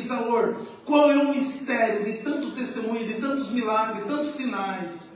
Isaur, qual é o mistério de tanto testemunho, de tantos milagres, tantos sinais?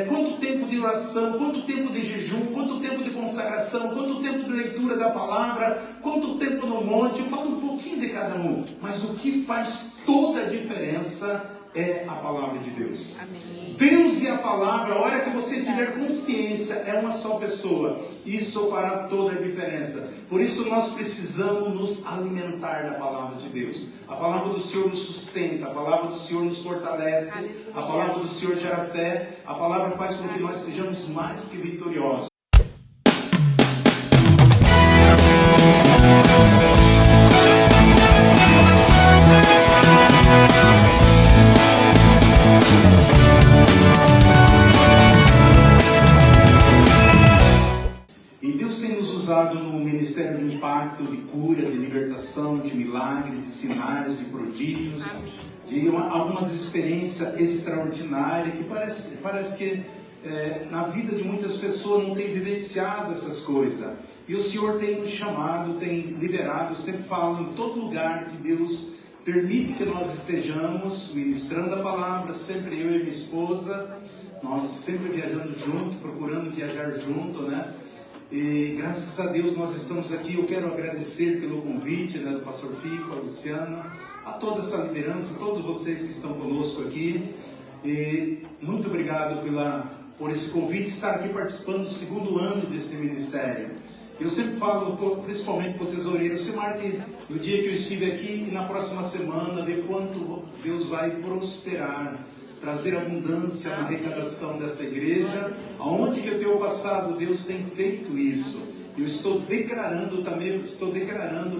Quanto tempo de oração, quanto tempo de jejum, quanto tempo de consagração, quanto tempo de leitura da palavra, quanto tempo no monte? Eu falo um pouquinho de cada um, mas o que faz toda a diferença é a palavra de Deus. Amém. Deus e a palavra, a hora que você tiver consciência, é uma só pessoa. Isso fará toda a diferença. Por isso nós precisamos nos alimentar da palavra de Deus. A palavra do Senhor nos sustenta, a palavra do Senhor nos fortalece, a palavra do Senhor gera fé, a palavra faz com que nós sejamos mais que vitoriosos. No Ministério de Impacto, de cura, de libertação, de milagres, de sinais, de prodígios, de algumas experiências extraordinárias que parece que na vida de muitas pessoas não tem vivenciado essas coisas. E o Senhor tem nos chamado, tem liberado, eu sempre falo em todo lugar que Deus permite que nós estejamos ministrando a palavra, sempre eu e minha esposa, nós sempre viajando junto, procurando viajar junto, né? E graças a Deus nós estamos aqui. Eu quero agradecer pelo convite, né, do pastor Fico, a Luciana, a toda essa liderança, a todos vocês que estão conosco aqui. E muito obrigado por esse convite, estar aqui participando do segundo ano desse ministério. Eu sempre falo, principalmente para o tesoureiro, você marque no dia que eu estive aqui e na próxima semana, ver quanto Deus vai prosperar, trazer abundância na arrecadação desta igreja. Aonde que eu tenho passado, Deus tem feito isso. Eu estou declarando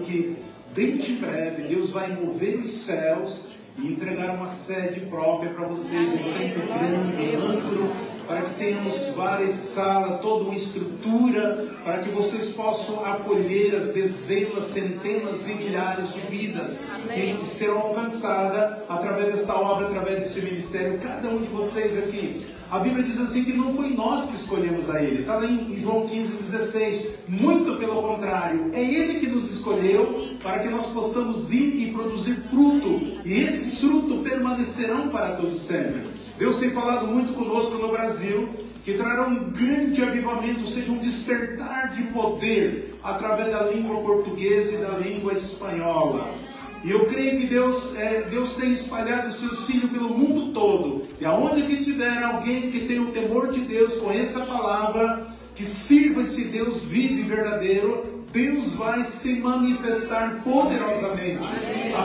que dentro de breve Deus vai mover os céus e entregar uma sede própria para vocês, um templo grande, amplo, para que tenhamos várias salas, toda uma estrutura, para que vocês possam acolher as dezenas, centenas e milhares de vidas que serão alcançadas através desta obra, através desse ministério, cada um de vocês aqui. A Bíblia diz assim que não foi nós que escolhemos a Ele. Está lá em João 15,16. Muito pelo contrário, é Ele que nos escolheu para que nós possamos ir e produzir fruto. E esses frutos permanecerão para todo sempre. Deus tem falado muito conosco no Brasil, que trará um grande avivamento, ou seja, um despertar de poder através da língua portuguesa e da língua espanhola. E eu creio que Deus tem espalhado os seus filhos pelo mundo todo. E aonde que tiver alguém que tenha o temor de Deus, conheça a palavra, que sirva esse Deus vivo e verdadeiro, Deus vai se manifestar poderosamente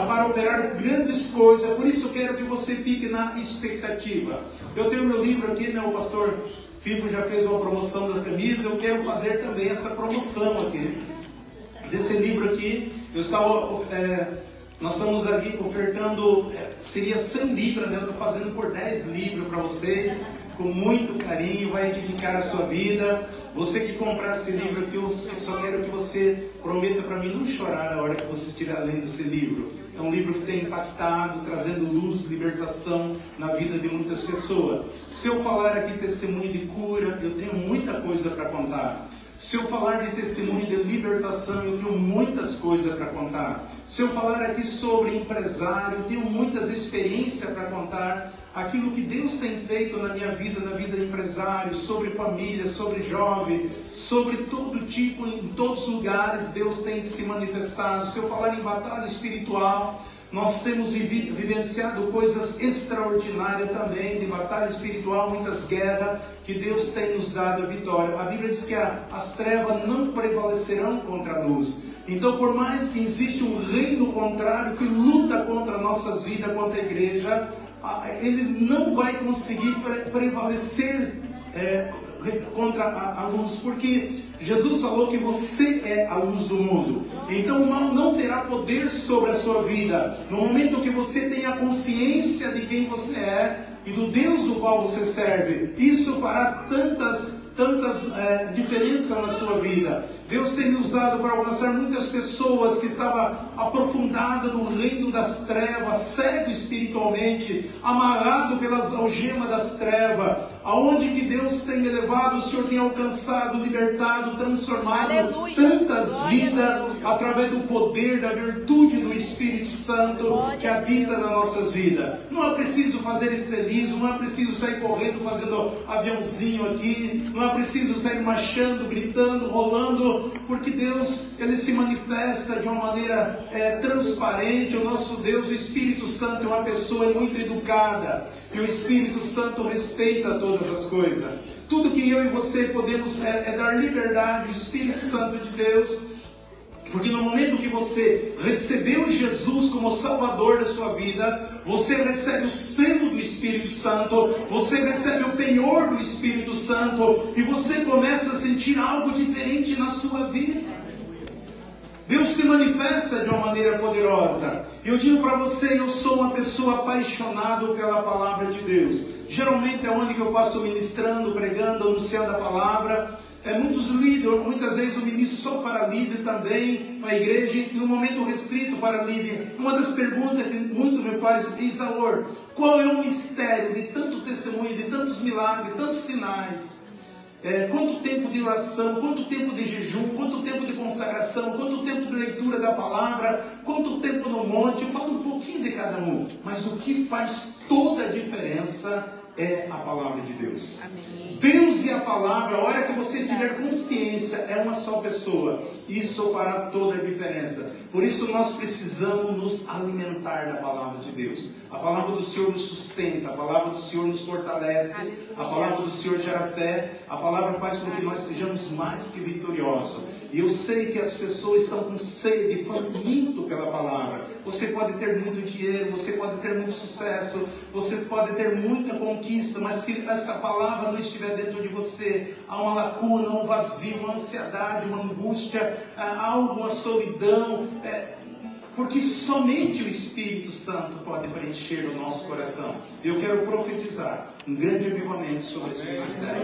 para operar grandes coisas. Por isso eu quero que você fique na expectativa. Eu tenho meu livro aqui, né? O pastor Fico já fez uma promoção da camisa. Eu quero fazer também essa promoção aqui, desse livro aqui. Nós estamos aqui ofertando, seria 100 libras, né? Eu estou fazendo por 10 libras para vocês, com muito carinho, vai edificar a sua vida. Você que comprar esse livro aqui, eu só quero que você prometa para mim não chorar na hora que você estiver lendo esse livro. É um livro que tem impactado, trazendo luz, libertação na vida de muitas pessoas. Se eu falar aqui testemunho de cura, eu tenho muita coisa para contar. Se eu falar de testemunho de libertação, eu tenho muitas coisas para contar. Se eu falar aqui sobre empresário, eu tenho muitas experiências para contar. Aquilo que Deus tem feito na minha vida, na vida de empresário, sobre família, sobre jovem, sobre todo tipo, em todos os lugares, Deus tem se manifestado. Se eu falar em batalha espiritual, nós temos vivenciado coisas extraordinárias também, de batalha espiritual, muitas guerras, que Deus tem nos dado a vitória. A Bíblia diz que as trevas não prevalecerão contra a luz. Então, por mais que exista um reino contrário que luta contra nossas vidas, contra a igreja, ele não vai conseguir prevalecer contra a luz, porque Jesus falou que você é a luz do mundo. Então o mal não terá poder sobre a sua vida. No momento que você tem a consciência de quem você é e do Deus o qual você serve, isso fará tantas diferenças na sua vida. Deus tem usado para alcançar muitas pessoas que estavam aprofundadas no reino das trevas, cego espiritualmente, amarrado pelas algemas das trevas. Aonde que Deus tem me levado, o Senhor tem alcançado, libertado, transformado tantas vidas através do poder, da virtude do Espírito Santo que habita nas nossas vidas. Não é preciso fazer estrelismo, não é preciso sair correndo, fazendo aviãozinho aqui, não é preciso sair marchando, gritando, rolando, porque Deus, Ele se manifesta de uma maneira transparente. O nosso Deus, o Espírito Santo, é uma pessoa muito educada, e o Espírito Santo respeita todas as coisas. Tudo que eu e você podemos é dar liberdade ao Espírito Santo de Deus, porque no momento que você recebeu Jesus como Salvador da sua vida, você recebe o selo do Espírito Santo, você recebe o penhor do Espírito Santo, e você começa a sentir algo diferente na sua vida. Deus se manifesta de uma maneira poderosa. Eu digo para você, eu sou uma pessoa apaixonada pela palavra de Deus. Geralmente é onde que eu passo ministrando, pregando, anunciando a palavra. Muitos líderes, muitas vezes eu ministro só para líder também, para a igreja, e no momento restrito para líder. Uma das perguntas que muito me faz, Isaur, qual é o mistério de tanto testemunho, de tantos milagres, tantos sinais? Quanto tempo de oração, quanto tempo de jejum, quanto tempo de consagração, quanto tempo de leitura da palavra, quanto tempo no monte? Eu falo um pouquinho de cada um, mas o que faz toda a diferença é a palavra de Deus. Amém. Deus e a palavra, a hora que você tiver consciência, é uma só pessoa. Isso fará toda a diferença. Por isso nós precisamos nos alimentar da palavra de Deus. A palavra do Senhor nos sustenta, a palavra do Senhor nos fortalece, a palavra do Senhor gera fé, a palavra faz com que nós sejamos mais que vitoriosos. E eu sei que as pessoas estão com sede, faminto pela palavra. Você pode ter muito dinheiro, você pode ter muito sucesso, você pode ter muita conquista, mas se essa palavra não estiver dentro de você, há uma lacuna, um vazio, uma ansiedade, uma angústia, algo, uma solidão, porque somente o Espírito Santo pode preencher o nosso coração. Eu quero profetizar um grande avivamento sobre esse ministério,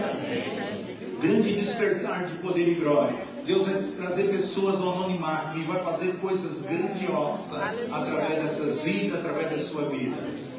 grande despertar de poder e glória. Deus vai trazer pessoas do anonimato e vai fazer coisas grandiosas através dessas vidas, através da sua vida.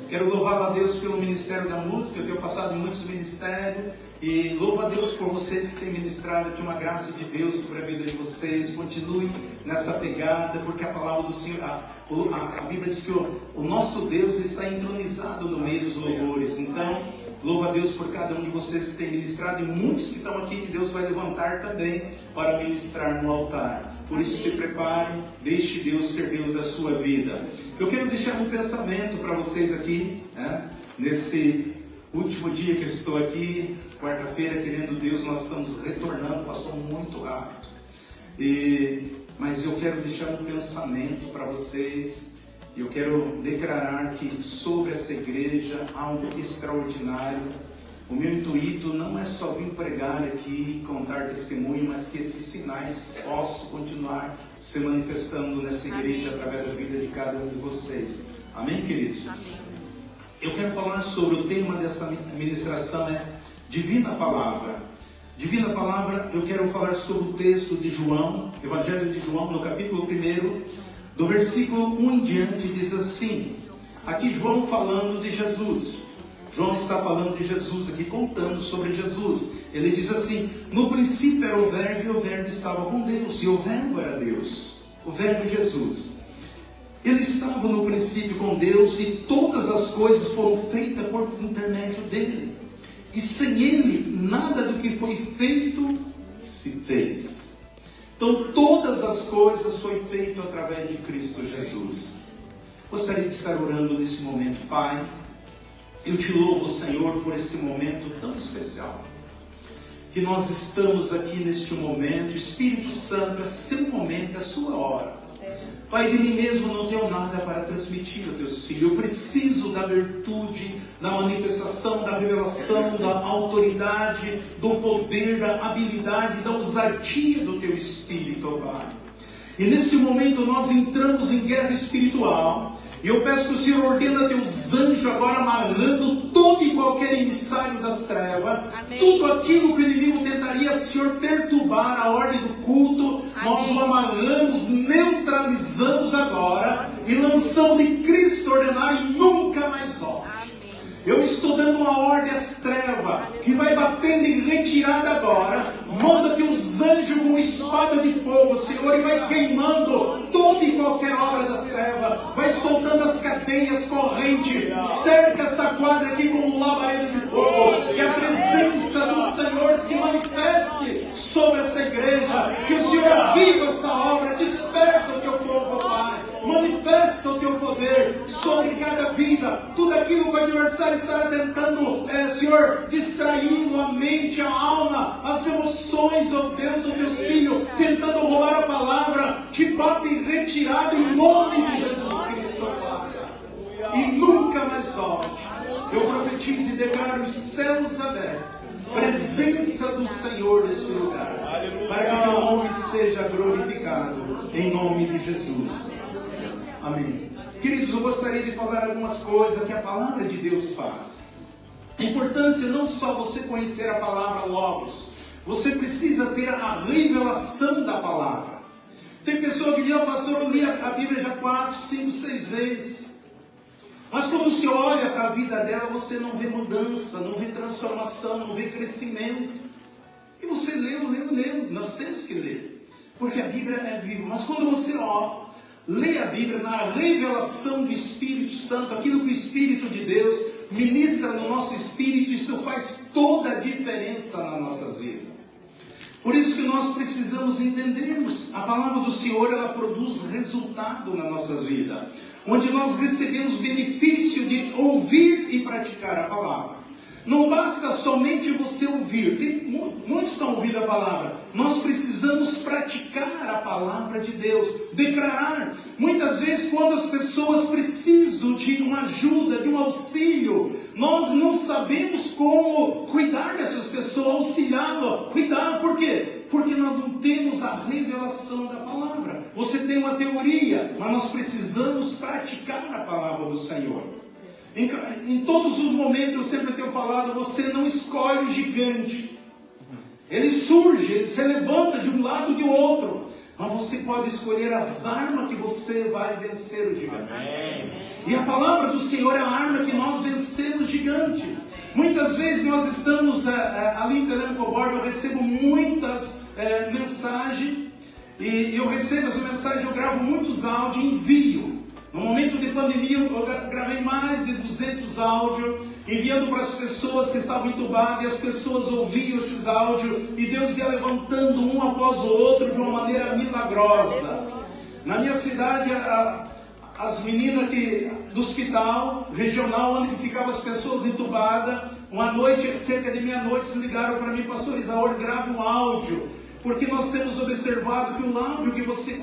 Quero louvar a Deus pelo Ministério da Música. Eu tenho passado em muitos ministérios e louvo a Deus por vocês que têm ministrado aqui uma graça de Deus sobre a vida de vocês. Continue nessa pegada, porque a palavra do Senhor, a Bíblia diz que o nosso Deus está entronizado no meio dos louvores. Então, louvo a Deus por cada um de vocês que tem ministrado, e muitos que estão aqui que Deus vai levantar também para ministrar no altar. Por isso se prepare, deixe Deus ser Deus da sua vida. Eu quero deixar um pensamento para vocês aqui, nesse último dia que eu estou aqui, quarta-feira, querendo Deus, nós estamos retornando, passou muito rápido. Mas eu quero deixar um pensamento para vocês. Eu quero declarar que sobre essa igreja há algo extraordinário. O meu intuito não é só vir pregar aqui, contar testemunho, mas que esses sinais possam continuar se manifestando nessa igreja através da vida de cada um de vocês. Amém, queridos? Amém. Eu quero falar sobre o tema dessa ministração, Divina Palavra. Divina Palavra, eu quero falar sobre o texto de João, Evangelho de João, no capítulo 1, do versículo 1 em diante, diz assim. Aqui João falando de Jesus. João está falando de Jesus aqui, contando sobre Jesus. Ele diz assim: no princípio era o Verbo, e o Verbo estava com Deus, e o Verbo era Deus. O Verbo é Jesus. Ele estava no princípio com Deus, e todas as coisas foram feitas por intermédio dele. E sem ele, nada do que foi feito se fez. Então todas as coisas foram feitas através de Cristo Jesus. Gostaria de estar orando nesse momento. Pai, eu te louvo, Senhor, por esse momento tão especial, que nós estamos aqui neste momento. Espírito Santo, é seu momento, é sua hora. Pai, de mim mesmo não tenho nada para transmitir a teus filhos. Eu preciso da virtude, da manifestação, da revelação, da autoridade, do poder, da habilidade, da ousadia do teu Espírito, ó Pai. E nesse momento nós entramos em guerra espiritual. E eu peço que o Senhor ordene a teus anjos agora, amarrando todo e qualquer emissário das trevas. Amém. Tudo aquilo que o inimigo tentaria, Senhor, perturbar a ordem do culto. Amém. Nós o amarramos, neutralizamos agora, e lançamos de Cristo ordenar e nunca mais volte. Eu estou dando uma ordem às trevas, que vai batendo em retirada agora. Manda teus anjos com espada de fogo, Senhor, e vai queimando toda e qualquer obra das trevas. Vai soltando as cadeias, correntes. Cerca esta quadra aqui com um labareda de fogo. Que a presença do Senhor se manifeste sobre essa igreja. Que o Senhor aviva esta obra. Desperta o teu povo, Pai. Manifesta o teu poder sobre cada vida. Tudo aquilo que o adversário estará tentando, Senhor, distraindo a mente, a alma, as emoções, ó Deus, do teu filho, tentando roubar a palavra, que bate em retirada em nome de Jesus Cristo, Pai. E nunca mais volte. Eu profetizo e declaro os céus abertos, presença do Senhor neste lugar, para que o teu nome seja glorificado, em nome de Jesus. Amém. Queridos, eu gostaria de falar algumas coisas que a palavra de Deus faz. A importância não só você conhecer a palavra Logos, você precisa ter a revelação da palavra. Tem pessoa que diz, pastor, eu li a Bíblia já 4, 5, 6 vezes. Mas quando você olha para a vida dela, você não vê mudança, não vê transformação, não vê crescimento. E você leu. Nós temos que ler, porque a Bíblia é viva. Mas quando você lê a Bíblia na revelação do Espírito Santo, aquilo que o Espírito de Deus ministra no nosso espírito, isso faz toda a diferença nas nossas vidas. Por isso que nós precisamos entendermos, a palavra do Senhor, ela produz resultado nas nossas vidas, onde nós recebemos benefício de ouvir e praticar a palavra. Não basta somente você ouvir. Muitos estão ouvindo a palavra. Nós precisamos praticar a palavra de Deus. Declarar. Muitas vezes, quando as pessoas precisam de uma ajuda, de um auxílio, nós não sabemos como cuidar dessas pessoas, auxiliá-las, cuidar. Por quê? Porque nós não temos a revelação da palavra. Você tem uma teoria, mas nós precisamos praticar a palavra do Senhor. Em todos os momentos, eu sempre tenho falado, você não escolhe o gigante. Ele surge, ele se levanta de um lado e de outro. Mas você pode escolher as armas que você vai vencer o gigante. Amém. E a palavra do Senhor é a arma que nós vencemos o gigante. Muitas vezes nós estamos ali em Telemcobordo, eu recebo muitas mensagens. E eu recebo essa mensagem, eu gravo muitos áudios e envio. No momento de pandemia, eu gravei mais de 200 áudios, enviando para as pessoas que estavam entubadas, e as pessoas ouviam esses áudios, e Deus ia levantando um após o outro de uma maneira milagrosa. Na minha cidade, as meninas do hospital regional, onde ficavam as pessoas entubadas, uma noite, cerca de meia-noite, ligaram para mim, pastor Isaúr, grave um áudio. Porque nós temos observado que o áudio que você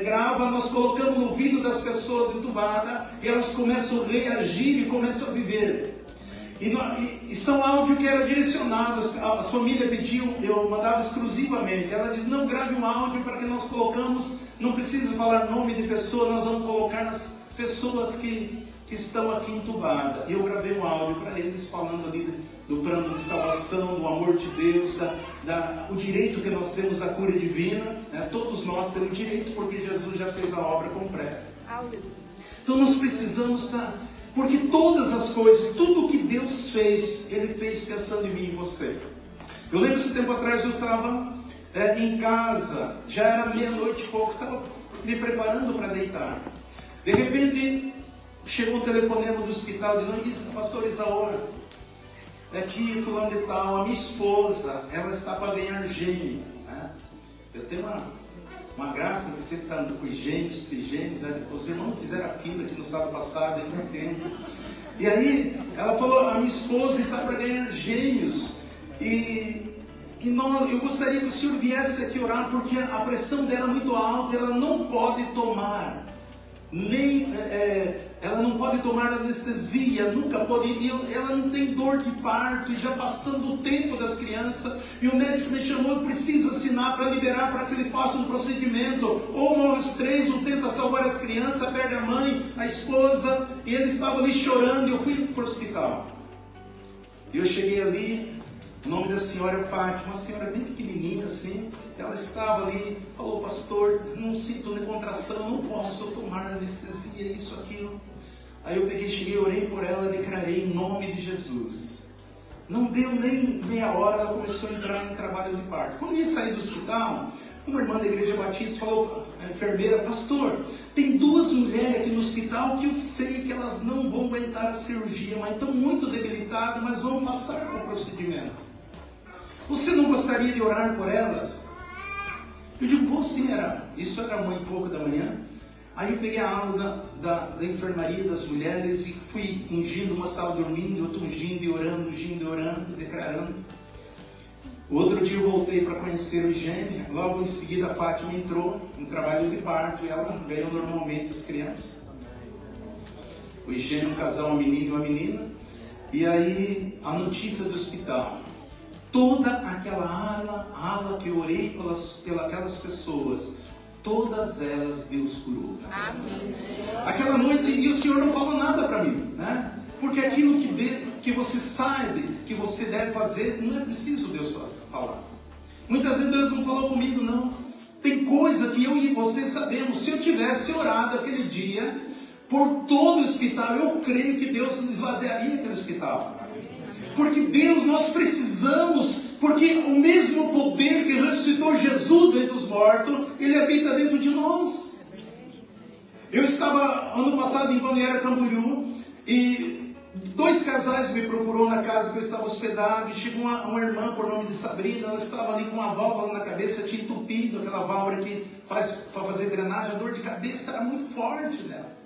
grava, nós colocamos no ouvido das pessoas entubadas, e elas começam a reagir e começam a viver. E são áudios que eram direcionados, a família pediu, eu mandava exclusivamente. Ela diz, não grave um áudio para que nós colocamos, não precisa falar nome de pessoa, nós vamos colocar nas pessoas que estão aqui entubadas. E eu gravei um áudio para eles falando ali do plano de salvação, do amor de Deus, o direito que nós temos da cura divina, né? Todos nós temos direito porque Jesus já fez a obra completa. Então nós precisamos porque todas as coisas, tudo que Deus fez, Ele fez pensando em mim e você. Eu lembro esse tempo atrás, eu estava em casa, já era meia-noite e pouco, estava me preparando para deitar. De repente, chegou um telefonema do hospital dizendo, pastor Isaúr, aqui fulano de tal, a minha esposa, ela está para ganhar gêmeo, né? Eu tenho uma graça de sempre estar com gêmeos, né? Os irmãos fizeram aquilo aqui no sábado passado, eu não entendo. E aí, ela falou, a minha esposa está para ganhar gêmeos, eu gostaria que o senhor viesse aqui orar, porque a pressão dela é muito alta, ela não pode tomar, ela não pode tomar anestesia, nunca pode, ela não tem dor de parto, e já passando o tempo das crianças, e o médico me chamou, eu preciso assinar para liberar, para que ele faça um procedimento, ou morre os três, ou tenta salvar as crianças, perde a mãe, a esposa, e ele estava ali chorando, e eu fui para o hospital. E eu cheguei ali, o nome da senhora Fátima, uma senhora bem pequenininha assim, ela estava ali, falou, pastor, não sinto nem contração, não posso tomar anestesia, isso, aquilo. Aí eu peguei, cheguei, orei por ela, declarei em nome de Jesus. Não deu nem meia hora, ela começou a entrar em trabalho de parto. Quando eu ia sair do hospital, uma irmã da igreja batista falou, a enfermeira, pastor, tem 2 mulheres aqui no hospital que eu sei que elas não vão aguentar a cirurgia, mas estão muito debilitadas, mas vão passar com o procedimento. Você não gostaria de orar por elas? Eu digo, vou sim, isso era 1h pouco da manhã. Aí eu peguei a aula da enfermaria das mulheres e fui ungindo, uma estava dormindo, outra ungindo e orando, declarando. Outro dia eu voltei para conhecer o Gêmeo, logo em seguida a Fátima entrou em trabalho de parto e ela ganhou normalmente as crianças. O Gêmeo, um casal, uma menina e uma menina. E aí a notícia do hospital. Toda aquela ala que eu orei pelas pessoas, todas elas Deus curou. Aquela noite, e o Senhor não falou nada para mim, né? Porque aquilo que você sabe que você deve fazer, não é preciso Deus falar. Muitas vezes Deus não falou comigo, não. Tem coisa que eu e você sabemos. Se eu tivesse orado aquele dia por todo o hospital, eu creio que Deus esvaziaria aquele hospital. Porque Deus, nós precisamos, porque o mesmo poder que ressuscitou Jesus dentre os mortos, Ele habita dentro de nós. Eu estava ano passado em Balneário Camboriú e 2 casais me procurou na casa que eu estava hospedado, e chegou uma irmã por nome de Sabrina, ela estava ali com uma válvula na cabeça, tinha entupido aquela válvula que faz para fazer drenagem, a dor de cabeça era muito forte nela.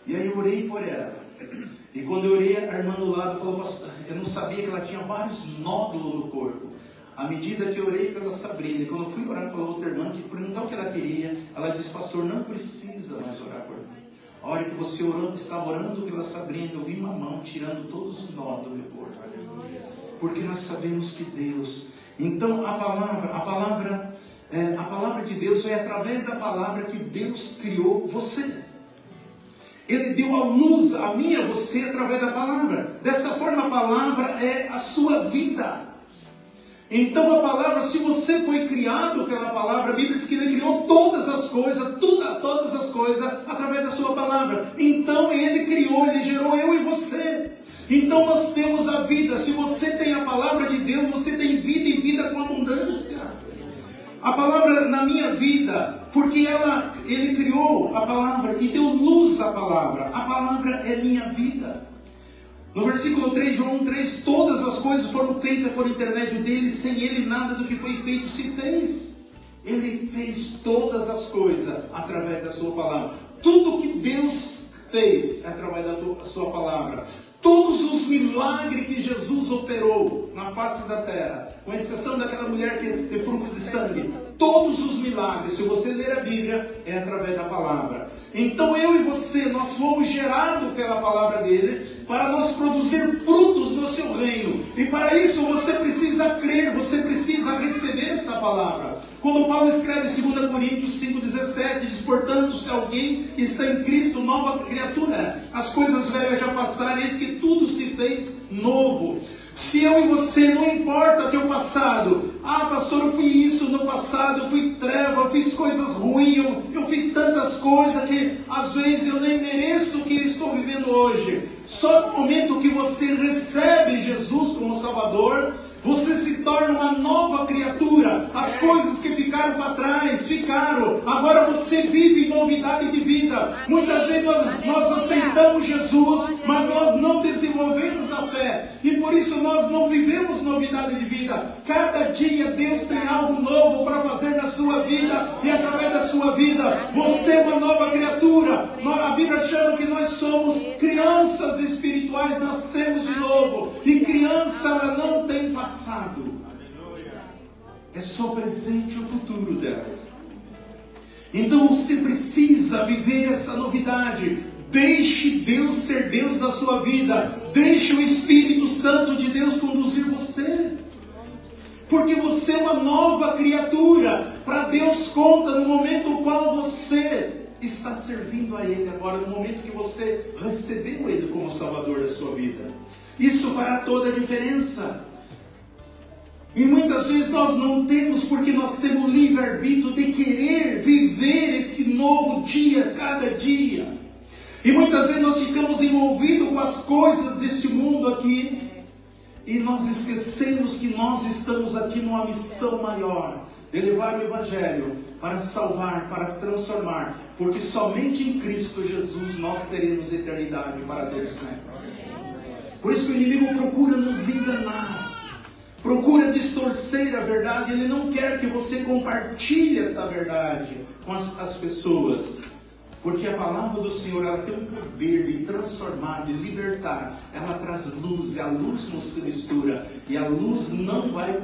E aí eu orei por ela. E quando eu orei, a irmã do lado falou, pastor, eu não sabia que ela tinha vários nódulos no corpo. À medida que eu orei pela Sabrina, e quando eu fui orar pela outra irmã, que perguntou o que ela queria, ela disse, pastor, não precisa mais orar por mim. A hora que você estava orando pela Sabrina, eu vi uma mão tirando todos os nódulos do corpo. Porque nós sabemos que Deus... Então a palavra de Deus é através da palavra que Deus criou você. Ele deu a luz a mim e a você através da palavra. Desta forma a palavra é a sua vida. Então a palavra, se você foi criado pela palavra, a Bíblia diz que Ele criou todas as coisas, todas as coisas através da sua palavra. Então Ele criou, Ele gerou eu e você. Então nós temos a vida. Se você tem a palavra de Deus, você tem vida e vida com abundância. A palavra na minha vida, porque Ele criou a palavra e deu luz à palavra. A palavra é minha vida. No versículo 3, João 3, todas as coisas foram feitas por intermédio dele, sem ele nada do que foi feito se fez. Ele fez todas as coisas através da sua palavra. Tudo que Deus fez é através da sua palavra. Todos os milagres que Jesus operou na face da terra, com exceção daquela mulher que tem fluxo de sangue, todos os milagres, se você ler a Bíblia, é através da palavra. Então eu e você, nós fomos gerados pela palavra dele, para nós produzir frutos no seu reino. E para isso você precisa crer, você precisa receber essa palavra. Quando Paulo escreve 2 Coríntios 5,17, diz, portanto, se alguém está em Cristo, nova criatura, as coisas velhas já passaram, eis que tudo se fez novo. Se eu e você, não importa teu passado, pastor, eu fui isso no passado, eu fui treva, eu fiz coisas ruins, eu fiz tantas coisas que às vezes eu nem mereço o que estou vivendo hoje. Só no momento que você recebe Jesus como Salvador, você se torna uma nova criatura. As coisas que ficaram para trás, ficaram. Agora você vive em novidade de vida. Muitas vezes nós aceitamos Jesus, mas nós não desenvolvemos a fé. E por isso nós não vivemos novidade de vida. Cada dia Deus tem algo novo para fazer na sua vida. E através da sua vida, você é uma nova criatura. A Bíblia chama que nós somos crianças espirituais, nascemos de novo. E criança, ela não tem passado. É só presente o futuro dela. Então você precisa viver essa novidade. Deixe Deus ser Deus da sua vida. Deixe o Espírito Santo de Deus conduzir você. Porque você é uma nova criatura. Para Deus conta no momento no qual você está servindo a Ele agora, no momento que você recebeu Ele como Salvador da sua vida. Isso fará toda a diferença. E muitas vezes nós não temos, porque nós temos o livre-arbítrio de querer viver esse novo dia, cada dia. E muitas vezes nós ficamos envolvidos com as coisas deste mundo aqui, e nós esquecemos que nós estamos aqui numa missão maior, de levar o Evangelho para salvar, para transformar, porque somente em Cristo Jesus nós teremos eternidade para todo sempre. Por isso o inimigo procura nos enganar, procura distorcer a verdade. Ele não quer que você compartilhe essa verdade com as pessoas, porque a palavra do Senhor, ela tem um poder de transformar, de libertar. Ela traz luz, e a luz não se mistura, e a luz não vai,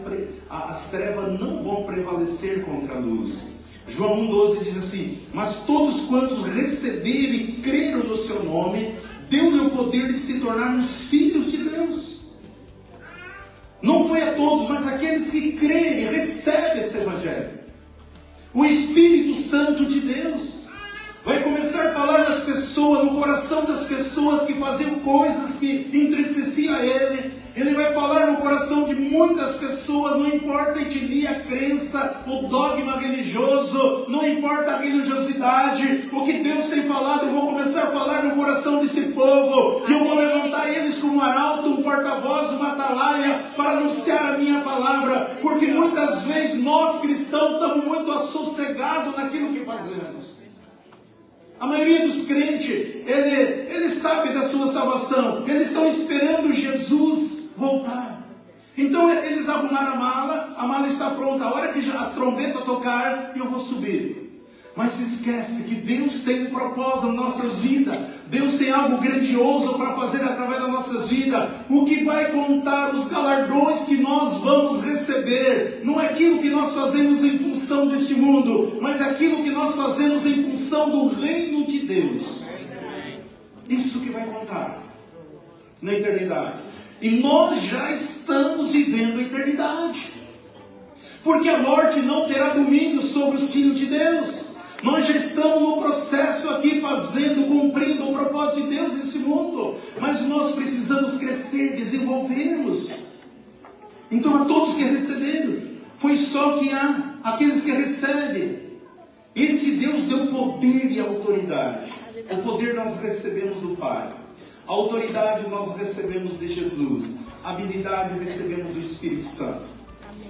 as trevas não vão prevalecer contra a luz. João 1,12 diz assim: mas todos quantos receberam e creram no seu nome, deu-lhe o poder de se tornarmos filhos de Deus. Não foi a todos, mas aqueles que creem, recebem esse Evangelho. O Espírito Santo de Deus vai começar a falar nas pessoas, no coração das pessoas que faziam coisas que entristeciam a Ele. Ele vai falar no coração de muitas pessoas, não importa a etnia, a crença, o dogma religioso, não importa a religiosidade. O que Deus tem falado, eu vou começar a falar no coração desse povo. E eu vou levantar eles como um arauto, um porta-voz, uma atalaia, para anunciar a minha palavra. Porque muitas vezes nós cristãos estamos muito assossegados naquilo que fazemos. A maioria dos crentes, eles sabem da sua salvação. Eles estão esperando Jesus voltar. Então eles arrumaram a mala está pronta. A hora que a trombeta tocar, eu vou subir. Mas esquece que Deus tem um propósito nas nossas vidas. Deus tem algo grandioso para fazer através das nossas vidas. O que vai contar, os galardões que nós vamos receber, não é aquilo que nós fazemos em função deste mundo, mas é aquilo que nós fazemos em função do reino de Deus. Isso que vai contar na eternidade. E nós já estamos vivendo a eternidade, porque a morte não terá domínio sobre os filhos de Deus. Nós já estamos no processo aqui cumprindo o propósito de Deus nesse mundo. Mas nós precisamos crescer, desenvolvermos. Então a todos que receberam, foi só que há aqueles que recebem. Esse Deus deu poder e autoridade. O poder nós recebemos do Pai. A autoridade nós recebemos de Jesus. A habilidade recebemos do Espírito Santo.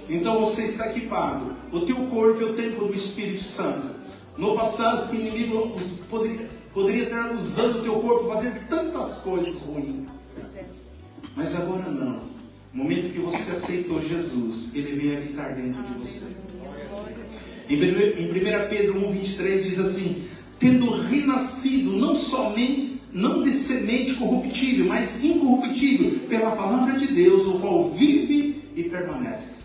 Então você está equipado. O teu corpo é o templo do Espírito Santo. No passado, o inimigo poderia estar usando o teu corpo para fazer tantas coisas ruins. Mas agora não. No momento que você aceitou Jesus, Ele veio habitar dentro de você. Em 1 Pedro 1,23 diz assim: tendo renascido não de semente corruptível, mas incorruptível, pela palavra de Deus, o qual vive e permanece.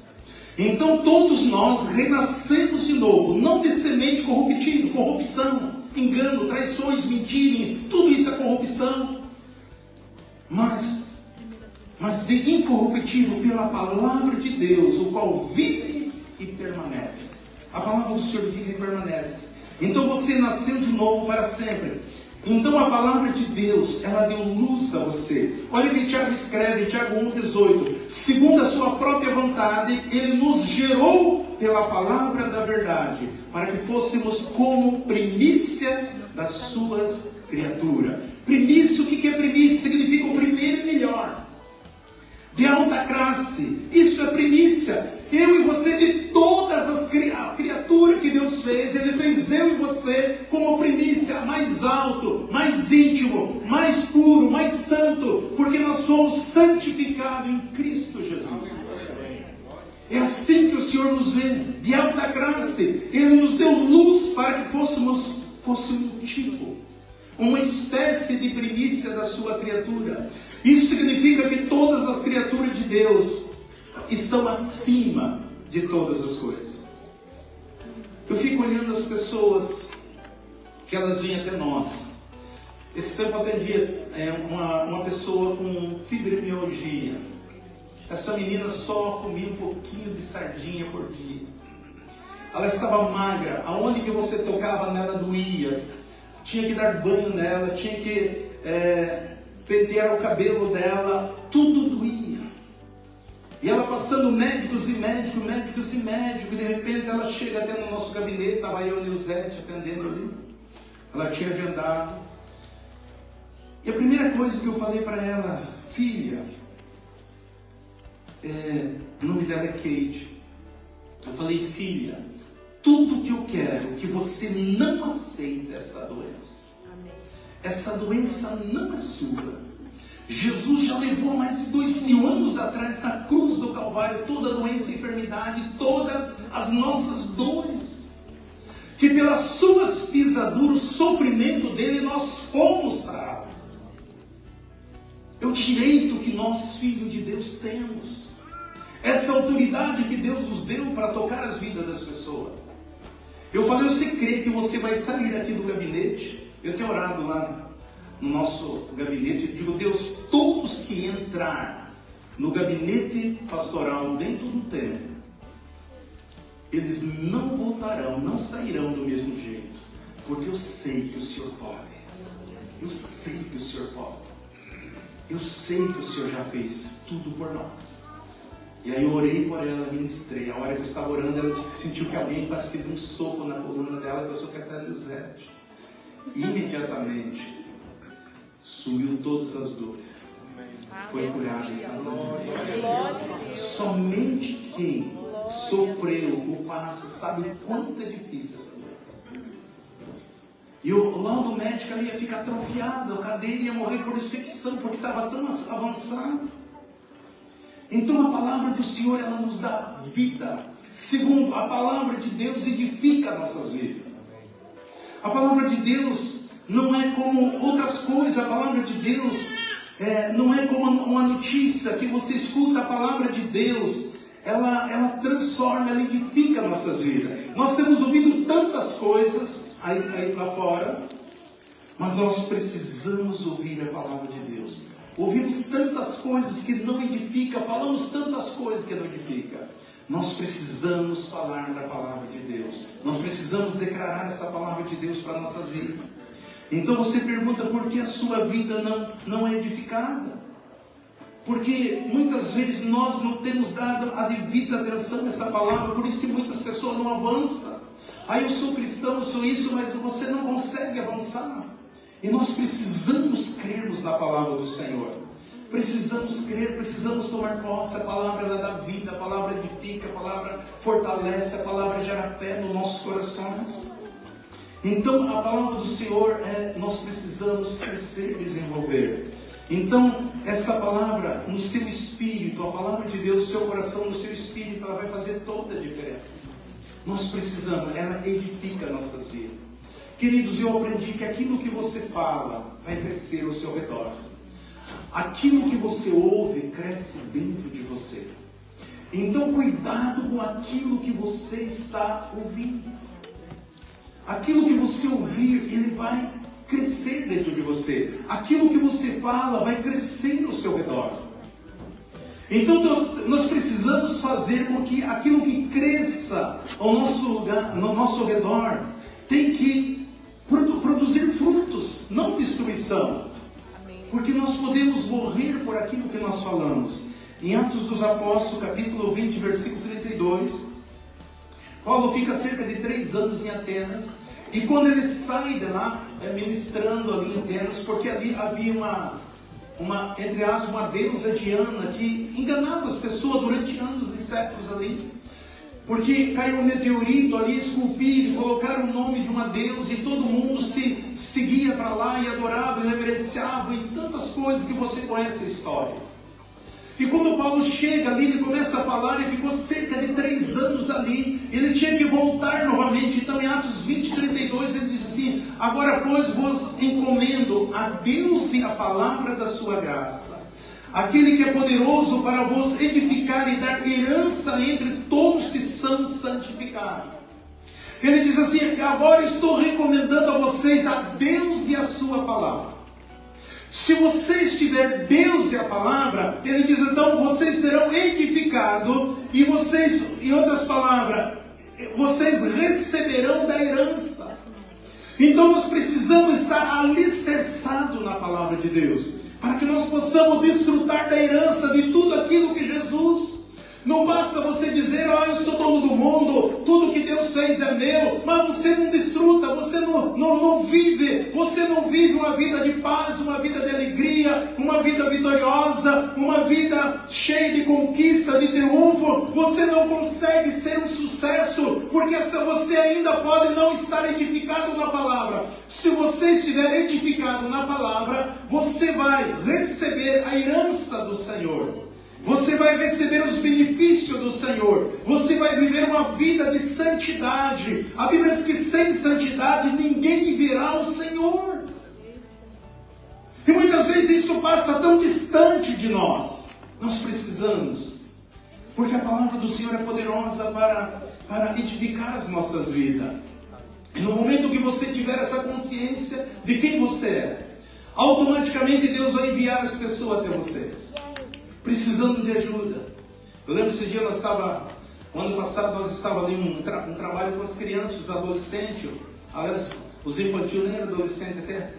Então todos nós renascemos de novo, não de semente corruptível, corrupção, engano, traições, mentira, tudo isso é corrupção, mas de incorruptível pela palavra de Deus, o qual vive e permanece. A palavra do Senhor vive e permanece. Então você nasceu de novo para sempre. Então a palavra de Deus, ela deu luz a você. Olha o que Tiago escreve em Tiago 1,18. Segundo a sua própria vontade, Ele nos gerou pela palavra da verdade, para que fôssemos como primícia das suas criaturas. Primícia, o que é primícia? Significa o primeiro e melhor, de alta classe. Isso é primícia. Eu e você, de todas as criaturas que Deus fez, Ele fez eu e você como primícia, mais alto, mais íntimo, mais puro, mais santo, porque nós fomos santificados em Cristo Jesus. É assim que o Senhor nos vê, de alta classe. Ele nos deu luz para que fôssemos um tipo, uma espécie de primícia da sua criatura. Isso significa que todas as criaturas de Deus estão acima de todas as coisas. Eu fico olhando as pessoas que elas vêm até nós. Esse tempo eu atendia uma pessoa com fibromialgia. Essa menina só comia um pouquinho de sardinha por dia. Ela estava magra, aonde que você tocava nela doía. Tinha que dar banho nela, tinha que pentear o cabelo dela, tudo doía. E ela passando médicos e médicos, e de repente ela chega até no nosso gabinete, estava eu e o Zete atendendo ali. Ela tinha agendado. E a primeira coisa que eu falei para ela: filha, o nome dela é Kate. Eu falei: filha, tudo que eu quero que você não aceite esta doença. Amém. Essa doença não é sua. Jesus já levou mais de 2000 anos atrás na cruz do Calvário toda a doença e enfermidade, todas as nossas dores. Que pelas suas pisaduras, o sofrimento dele, nós fomos sarados. É o direito que nós, filhos de Deus, temos. Essa autoridade que Deus nos deu para tocar as vidas das pessoas. Eu falei: você crê que você vai sair daqui do gabinete? Eu tenho orado lá no nosso gabinete e digo: Deus, todos que entrar no gabinete pastoral dentro do templo, eles não voltarão, não sairão do mesmo jeito, porque eu sei que o Senhor pode. Eu sei que o Senhor pode. Eu sei que o Senhor já fez tudo por nós. E aí eu orei por ela, ministrei. A hora que eu estava orando, ela disse que sentiu que alguém parece que deu um soco na coluna dela, pensou que era Luzete. Imediatamente sumiu todas as dores. Foi curada instantaneamente. Somente quem sofreu o passo sabe o quanto é difícil essa doença. E o laudo médico ali ia ficar atrofiado, a cadeira ia morrer por infecção, porque estava tão avançado. Então a palavra do Senhor, ela nos dá vida. Segundo, a palavra de Deus edifica nossas vidas. A palavra de Deus não é como outras coisas. A palavra de Deus não é como uma notícia que você escuta. A palavra de Deus, ela transforma, ela edifica nossas vidas. Nós temos ouvido tantas coisas aí lá fora, mas nós precisamos ouvir a palavra de Deus. Ouvimos tantas coisas que não edificam, falamos tantas coisas que não edificam. Nós precisamos falar da palavra de Deus. Nós precisamos declarar essa palavra de Deus para a nossa vida. Então você pergunta: por que a sua vida não é edificada? Porque muitas vezes nós não temos dado a devida atenção a essa palavra. Por isso que muitas pessoas não avançam. Eu sou cristão, eu sou isso, mas você não consegue avançar. E nós precisamos crermos na palavra do Senhor. Precisamos crer, precisamos tomar posse. A palavra, ela dá vida, a palavra edifica, a palavra fortalece, a palavra gera fé nos nossos corações. Então a palavra do Senhor nós precisamos crescer e desenvolver. Então essa palavra no seu espírito, a palavra de Deus no seu coração, no seu espírito, ela vai fazer toda a diferença. Nós precisamos, ela edifica nossas vidas. Queridos, eu aprendi que aquilo que você fala vai crescer ao seu redor. Aquilo que você ouve cresce dentro de você. Então cuidado com aquilo que você está ouvindo. Aquilo que você ouvir, ele vai crescer dentro de você. Aquilo que você fala vai crescer ao seu redor. Então nós precisamos fazer com que aquilo que cresça ao no nosso redor tem que produzir frutos, não destruição. Porque nós podemos morrer por aquilo que nós falamos. Em Atos dos Apóstolos, capítulo 20, versículo 32, Paulo fica cerca de 3 anos em Atenas. E quando ele sai de lá, ministrando ali em Atenas, porque ali havia entre aspas, uma deusa Diana que enganava as pessoas durante anos e séculos ali. Porque caiu um meteorito ali, esculpido, e colocaram o nome de uma deusa e todo mundo se seguia para lá e adorava e reverenciava e tantas coisas que você conhece a história. E quando Paulo chega ali, ele começa a falar, ele ficou cerca de 3 anos ali, ele tinha que voltar novamente. Então em Atos 20, 32 ele diz assim: agora pois vos encomendo a Deus e a palavra da sua graça, aquele que é poderoso para vos edificar e dar herança entre todos que são santificados. Ele diz assim: agora estou recomendando a vocês a Deus e a sua palavra. Se vocês tiverem Deus e a palavra, ele diz, então vocês serão edificados e vocês, em outras palavras, vocês receberão da herança. Então nós precisamos estar alicerçados na palavra de Deus, para que nós possamos desfrutar da herança de tudo aquilo que Jesus. Não basta você dizer, eu sou dono do mundo, tudo que Deus fez é meu, mas você não desfruta, você não vive uma vida de paz, uma vida de vida vitoriosa, uma vida cheia de conquista, de triunfo, você não consegue ser um sucesso, porque você ainda pode não estar edificado na palavra. Se você estiver edificado na palavra, você vai receber a herança do Senhor. Você vai receber os benefícios do Senhor. Você vai viver uma vida de santidade. A Bíblia diz que sem santidade ninguém verá o Senhor. E muitas vezes isso passa tão distante de nós. Nós precisamos, porque a palavra do Senhor é poderosa para edificar as nossas vidas. E no momento que você tiver essa consciência de quem você é, automaticamente Deus vai enviar as pessoas até você, precisando de ajuda. Eu lembro esse dia, o ano passado nós estávamos ali um trabalho com as crianças, os adolescentes, aliás, os infantis, nem adolescentes até.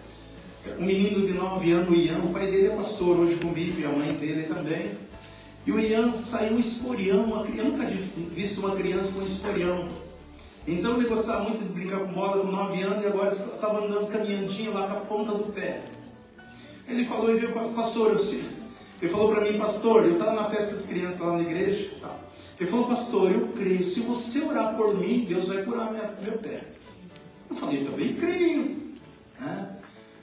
Um menino de 9 anos, o Ian, o pai dele é pastor hoje comigo, e a mãe dele também. E o Ian saiu um esporião, eu nunca tinha visto uma criança com um esporião. Então ele gostava muito de brincar com bola com 9 anos, e agora estava andando caminhandinho lá com a ponta do pé. Ele falou e veio para o pastor, ele falou para mim, pastor, eu estava na festa das crianças lá na igreja, tá? Ele falou, pastor, eu creio, se você orar por mim, Deus vai curar meu pé. Eu falei, eu também creio, né?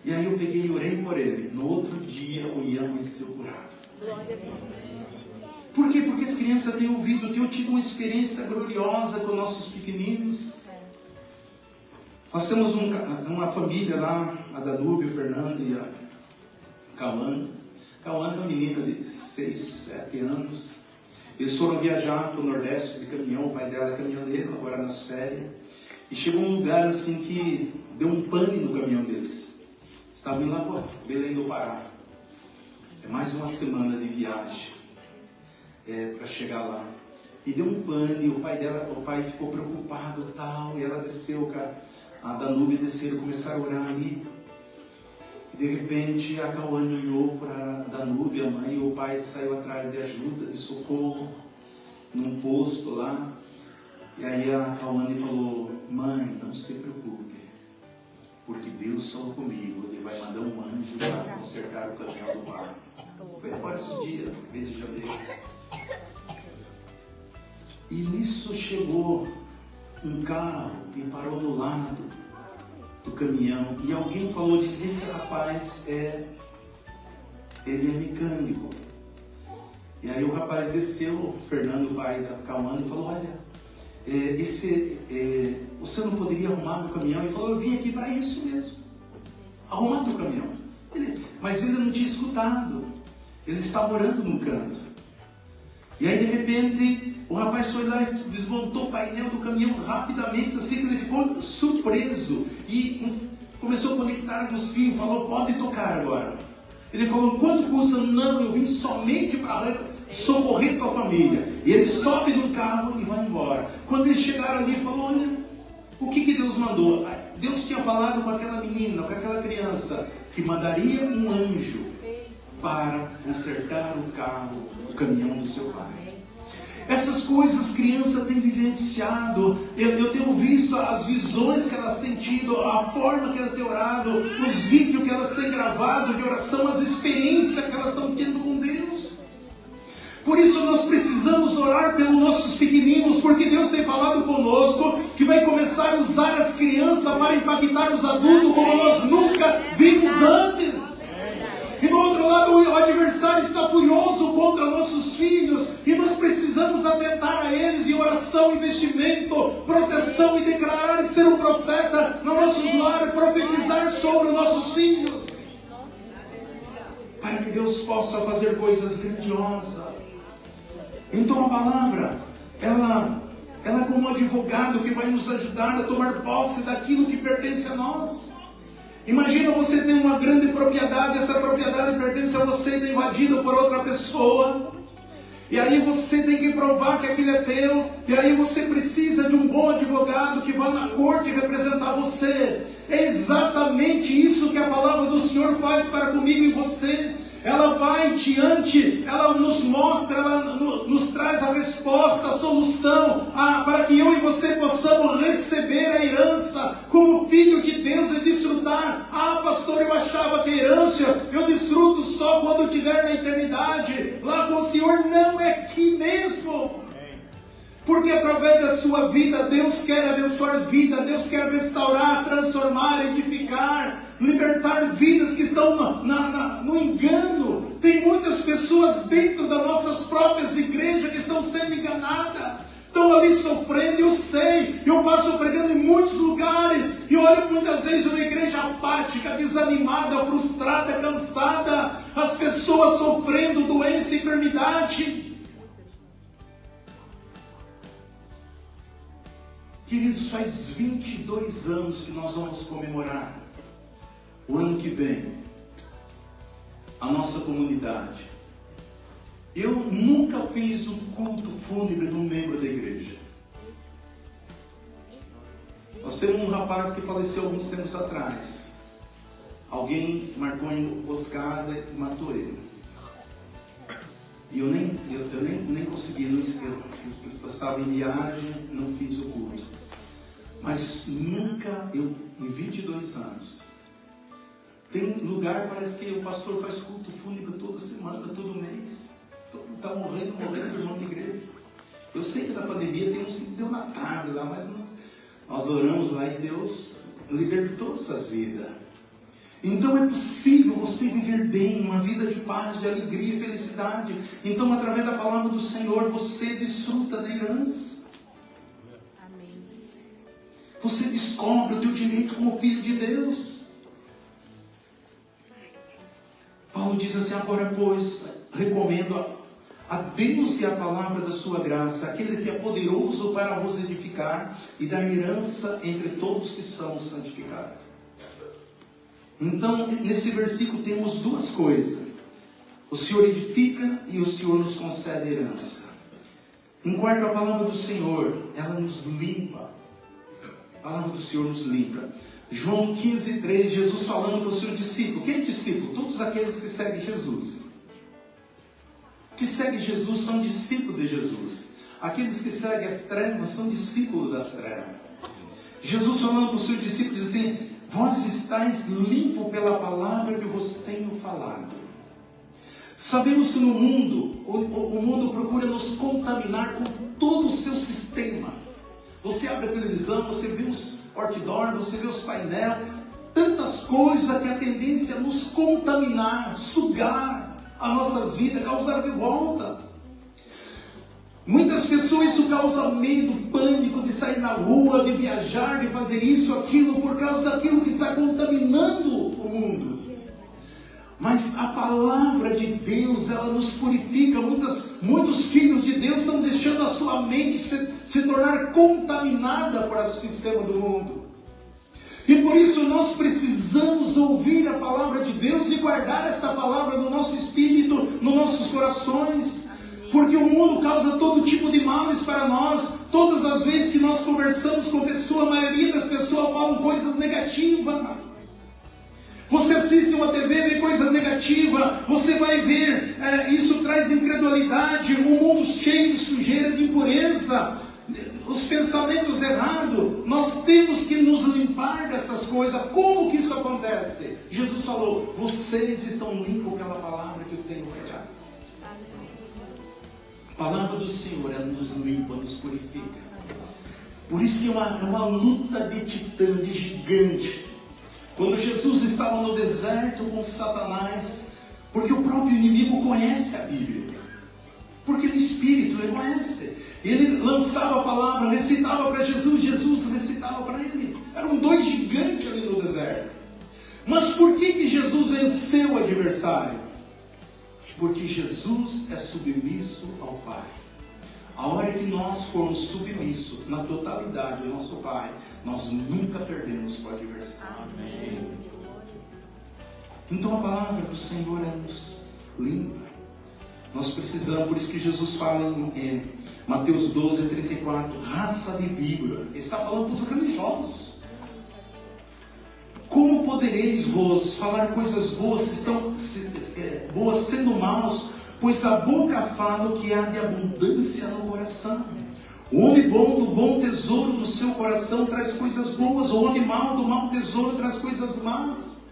E aí eu peguei e orei por ele. No outro dia, o Ian amanheceu curado. Por quê? Porque as crianças têm ouvido, têm tido uma experiência gloriosa com nossos pequeninos. Nós temos uma família lá, a Danúbio, o Fernando e a Cauã. Cauã é uma menina de 6, 7 anos. Eles foram viajar para o Nordeste de caminhão, o pai dela é caminhoneiro, agora nas férias. E chegou um lugar assim que deu um pane no caminhão deles. Estavam indo lá para Belém do Pará. É mais uma semana de viagem para chegar lá. E deu um pane, o pai ficou preocupado tal, e ela desceu, a Danúbia desceram, começaram a orar ali. E de repente a Cauane olhou para a Danúbia, a mãe, e o pai saiu atrás de ajuda, de socorro, num posto lá. E aí a Cauane falou, mãe, não se preocupe, porque Deus falou comigo, Ele vai mandar um anjo para consertar o caminhão do pai. Foi agora esse dia, mês de janeiro. E nisso chegou um carro e parou do lado do caminhão. E alguém falou, disse, esse rapaz ele é mecânico. E aí o rapaz desceu, o Fernando, o pai da Cauã, e falou, olha, você não poderia arrumar meu caminhão? Ele falou, eu vim aqui para isso mesmo, arrumar meu caminhão. Mas ele não tinha escutado, ele estava orando num canto. E aí de repente o rapaz foi lá e desmontou o painel do caminhão rapidamente, assim que ele ficou surpreso e começou a conectar nos fios, falou, pode tocar agora. Ele falou, quanto custa? Não, eu vim somente para socorrer tua família. E ele sobe no carro e vai embora. Quando eles chegaram ali, ele falou, olha, o que Deus mandou? Deus tinha falado com aquela menina, com aquela criança, que mandaria um anjo para consertar o carro, o caminhão do seu pai. Essas coisas as crianças têm vivenciado. Eu tenho visto as visões que elas têm tido, a forma que elas têm orado, os vídeos que elas têm gravado de oração, as experiências que elas estão tendo com Deus. Por isso nós precisamos orar pelos nossos pequeninos, porque Deus tem falado conosco que vai começar a usar as crianças para impactar os adultos como nós nunca vimos antes. E do outro lado, o adversário está furioso contra nossos filhos, e nós precisamos atentar a eles em oração, investimento, proteção, e declarar e ser um profeta no nosso lar, profetizar sobre os nossos filhos, para que Deus possa fazer coisas grandiosas. Então a palavra, ela é como um advogado que vai nos ajudar a tomar posse daquilo que pertence a nós. Imagina você tem uma grande propriedade, essa propriedade pertence a você e está invadida por outra pessoa. E aí você tem que provar que aquilo é teu. E aí você precisa de um bom advogado que vá na corte representar você. É exatamente isso que a palavra do Senhor faz para comigo e você. Ela vai diante, ela nos mostra, ela nos traz a resposta, a solução, para que eu e você possamos receber a herança como filho de Deus e desfrutar. Ah, pastor, eu achava que a herança eu desfruto só quando quando estiver na eternidade, lá com o Senhor, não é aqui mesmo. Porque através da sua vida, Deus quer abençoar vida, Deus quer restaurar, transformar, edificar, libertar vidas que estão no engano. Tem muitas pessoas dentro das nossas próprias igrejas que estão sendo enganadas. Estão ali sofrendo, eu sei, eu passo pregando em muitos lugares, e olho muitas vezes uma igreja apática, desanimada, frustrada, cansada, as pessoas sofrendo doença e enfermidade. Queridos, faz 22 anos que nós vamos comemorar, o ano que vem, a nossa comunidade. Eu nunca fiz um culto fúnebre de um membro da igreja. Nós temos um rapaz que faleceu alguns tempos atrás. Alguém marcou uma emboscada e matou ele. E eu nem consegui, eu estava em viagem, não fiz o culto. Mas nunca, em 22 anos, tem lugar, parece que o pastor faz culto fúnebre toda semana, todo mês. Está morrendo irmão da igreja. Eu sei que na pandemia tem uns que deu na trave lá, mas nós oramos lá e Deus libertou essas vidas. Então é possível você viver bem, uma vida de paz, de alegria e felicidade. Então, através da palavra do Senhor, você desfruta da herança. Amém. Você descobre o teu direito como filho de Deus. Paulo diz assim: agora, pois, recomendo a Deus e a palavra da sua graça, aquele que é poderoso para vos edificar e dar herança entre todos que são santificados. Então, nesse versículo temos duas coisas: o Senhor edifica e o Senhor nos concede herança. Em quarto, a palavra do Senhor, ela nos limpa. A palavra do Senhor nos limpa. João 15:3, Jesus falando para o seu discípulo. Quem é discípulo? Todos aqueles que seguem Jesus. Que seguem Jesus são discípulos de Jesus. Aqueles que seguem as trevas são discípulos das trevas. Jesus falando para os seus discípulos, diz assim: vós estáis limpos pela palavra que vos tenho falado. Sabemos que no mundo, o mundo procura nos contaminar com todo o seu sistema. Você abre a televisão, você vê os outdoors, você vê os painéis, tantas coisas que a tendência é nos contaminar, sugar as nossas vidas, causar revolta. Muitas pessoas isso causa medo, pânico de sair na rua, de viajar, de fazer isso, aquilo, por causa daquilo que está contaminando o mundo. Mas a palavra de Deus, ela nos purifica. Muitos filhos de Deus estão deixando a sua mente se tornar contaminada por esse sistema do mundo. E por isso nós precisamos ouvir a palavra de Deus e guardar essa palavra no nosso espírito, nos nossos corações. Porque o mundo causa todo tipo de males para nós. Todas as vezes que nós conversamos com pessoas, a maioria das pessoas falam coisas negativas. Você assiste uma TV, vê coisa negativa, você vai ver, isso traz incredulidade, um mundo cheio de sujeira, de impureza, os pensamentos errados. Nós temos que nos limpar dessas coisas. Como que isso acontece? Jesus falou: vocês estão limpos pela palavra que eu tenho pregado. A palavra do Senhor, ela nos limpa, nos purifica. Por isso que é uma luta de titã, de gigante. Quando Jesus estava no deserto com Satanás, porque o próprio inimigo conhece a Bíblia, porque no Espírito ele conhece, ele lançava a palavra, recitava para Jesus, Jesus recitava para ele. Eram dois gigantes ali no deserto. Mas por que Jesus venceu o adversário? Porque Jesus é submisso ao Pai. A hora que nós formos submissos na totalidade ao nosso Pai, nós nunca perdemos para o adversário. Amém. Então a palavra do Senhor nos limpa. Nós precisamos, por isso que Jesus fala em Mateus 12:34, raça de víbora. Ele está falando para os religiosos. Como podereis vos falar coisas boas, boas sendo maus? Pois a boca fala o que há de abundância no coração. O homem bom do bom tesouro do seu coração traz coisas boas. O homem mau do mau tesouro traz coisas más.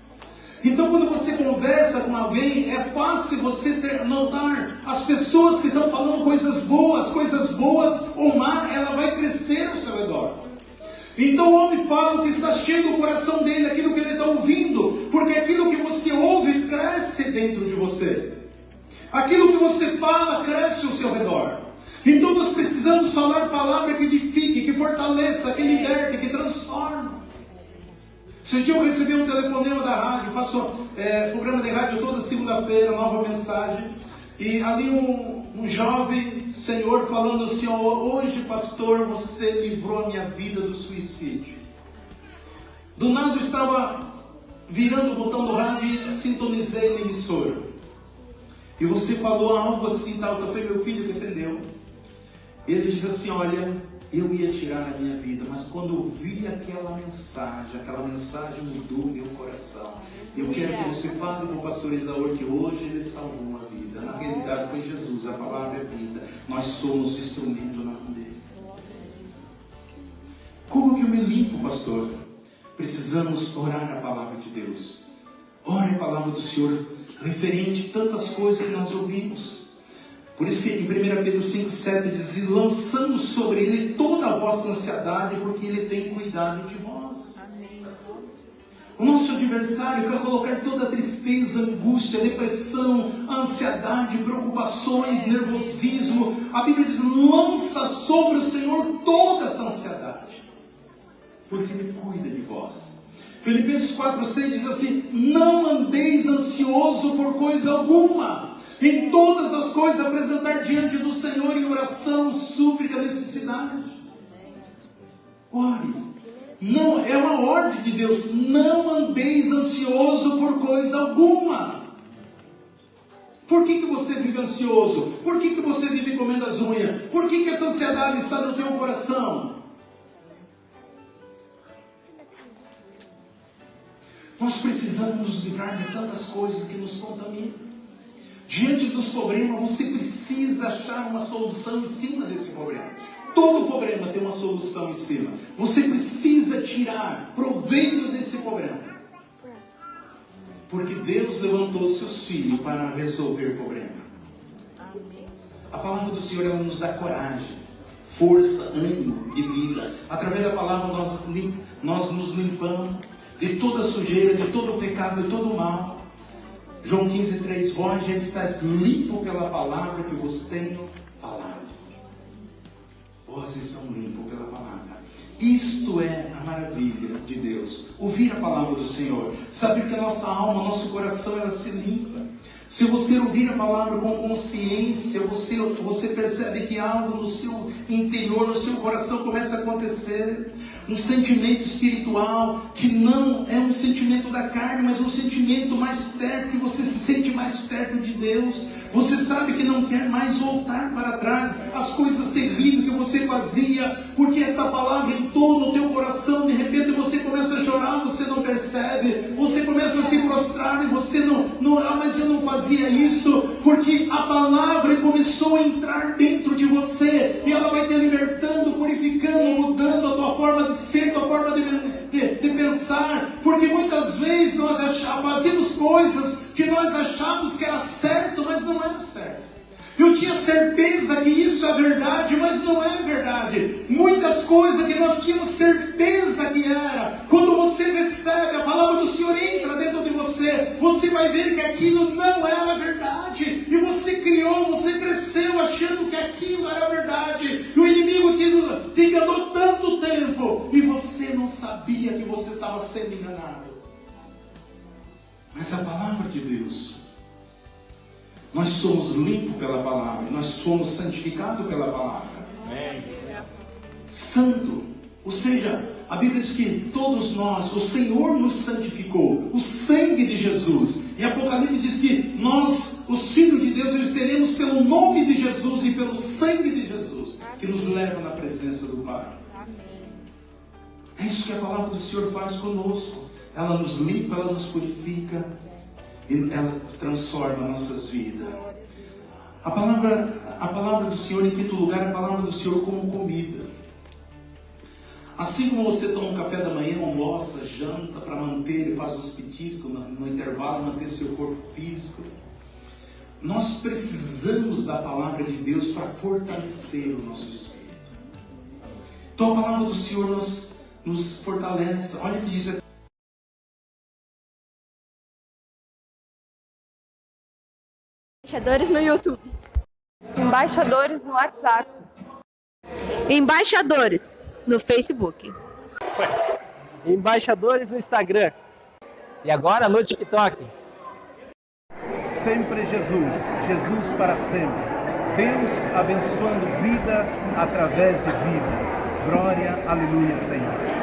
Então, quando você conversa com alguém, é fácil você notar as pessoas que estão falando coisas boas ou má, ela vai crescer ao seu redor. Então o homem fala o que está cheio no coração dele, aquilo que ele está ouvindo, porque aquilo que você ouve cresce dentro de você. Aquilo que você fala cresce ao seu redor. Então nós precisamos falar palavra que edifique, que fortaleça, que liberte, que transforma. Esse dia eu recebi um telefonema da rádio, faço programa de rádio toda segunda-feira, nova mensagem. E ali um jovem senhor falando assim: hoje, pastor, você livrou a minha vida do suicídio. Do nada eu estava virando o botão do rádio e sintonizei na emissora. E você falou algo assim, tal, então foi meu filho que atendeu. Ele disse assim: olha, eu ia tirar a minha vida, mas quando eu vi aquela mensagem mudou meu coração. Eu quero que você fale com o pastor Isaur que hoje ele salvou uma vida. Na realidade foi Jesus, a palavra é vida. Nós somos instrumento na mão dele. Como que eu me limpo, pastor? Precisamos orar a palavra de Deus. Ore a palavra do Senhor referente a tantas coisas que nós ouvimos. Por isso que em 1 Pedro 5,7 diz: e lançamos sobre ele toda a vossa ansiedade, porque ele tem cuidado de vós. Amém. O nosso adversário quer colocar toda a tristeza, angústia, depressão, ansiedade, preocupações, nervosismo. A Bíblia diz: lança sobre o Senhor toda essa ansiedade, porque ele cuida de vós. Filipenses 4,6 diz assim: não andeis ansioso por coisa alguma. Em todas as coisas apresentar diante do Senhor em oração, súplica, necessidade. Ore. Não, é uma ordem de Deus. Não andeis ansioso por coisa alguma. Por que você vive ansioso? Por que você vive comendo as unhas? Por que essa ansiedade está no teu coração? Nós precisamos nos livrar de tantas coisas que nos contaminam. Diante dos problemas, você precisa achar uma solução em cima desse problema. Todo problema tem uma solução em cima. Você precisa tirar proveito desse problema. Porque Deus levantou seus filhos para resolver o problema. A palavra do Senhor, ela nos dá coragem, força, ânimo e vida. Através da palavra nós nos limpamos de toda sujeira, de todo pecado, de todo mal. João 15,3: vós já estáis limpo pela palavra que vos tenho falado. Vós estão limpos pela palavra. Isto é a maravilha de Deus. Ouvir a palavra do Senhor. Saber que a nossa alma, nosso coração, ela se limpa. Se você ouvir a palavra com consciência, você percebe que algo no seu interior, no seu coração começa a acontecer. Um sentimento espiritual que não é um sentimento da carne, mas um sentimento mais perto, que você se sente mais perto de Deus. Você sabe que não quer mais voltar para trás as coisas terríveis que você fazia, porque essa palavra entrou no teu coração. De repente você começa a chorar, você não percebe, você começa a se prostrar e você não, mas eu não fazia isso, porque a palavra começou a entrar dentro de você, e ela vai te libertando, purificando, mudando a tua forma de ser, a tua forma de pensar, porque muitas vezes nós fazemos coisas que nós achávamos que era certo, mas não era certo. Eu tinha certeza que isso é verdade, mas não é verdade. Muitas coisas que nós tínhamos certeza que era, quando você recebe a palavra do Senhor, entra dentro de você, você vai ver que aquilo não era verdade, e você criou, você cresceu achando que aquilo era verdade, e o inimigo te enganou tanto tempo, e você não sabia que você estava sendo enganado. Mas a palavra de Deus, nós somos limpos pela palavra, nós somos santificados pela palavra. Amém. Santo, ou seja, a Bíblia diz que todos nós, o Senhor nos santificou, o sangue de Jesus. E Apocalipse diz que nós, os filhos de Deus, nós teremos pelo nome de Jesus e pelo sangue de Jesus, que nos leva na presença do Pai. É isso que a palavra do Senhor faz conosco. Ela nos limpa, ela nos purifica, e ela transforma nossas vidas. A palavra do Senhor, em quinto lugar, a palavra do Senhor como comida. Assim como você toma um café da manhã, almoça, janta para manter, faz os petiscos no intervalo, manter seu corpo físico. Nós precisamos da palavra de Deus para fortalecer o nosso espírito. Então a palavra do Senhor nos fortalece. Olha o que diz aqui. Embaixadores no YouTube. Embaixadores no WhatsApp. Embaixadores no Facebook. Embaixadores no Instagram. E agora no TikTok. Sempre Jesus, Jesus para sempre. Deus abençoando vida através de vida. Glória, aleluia, Senhor.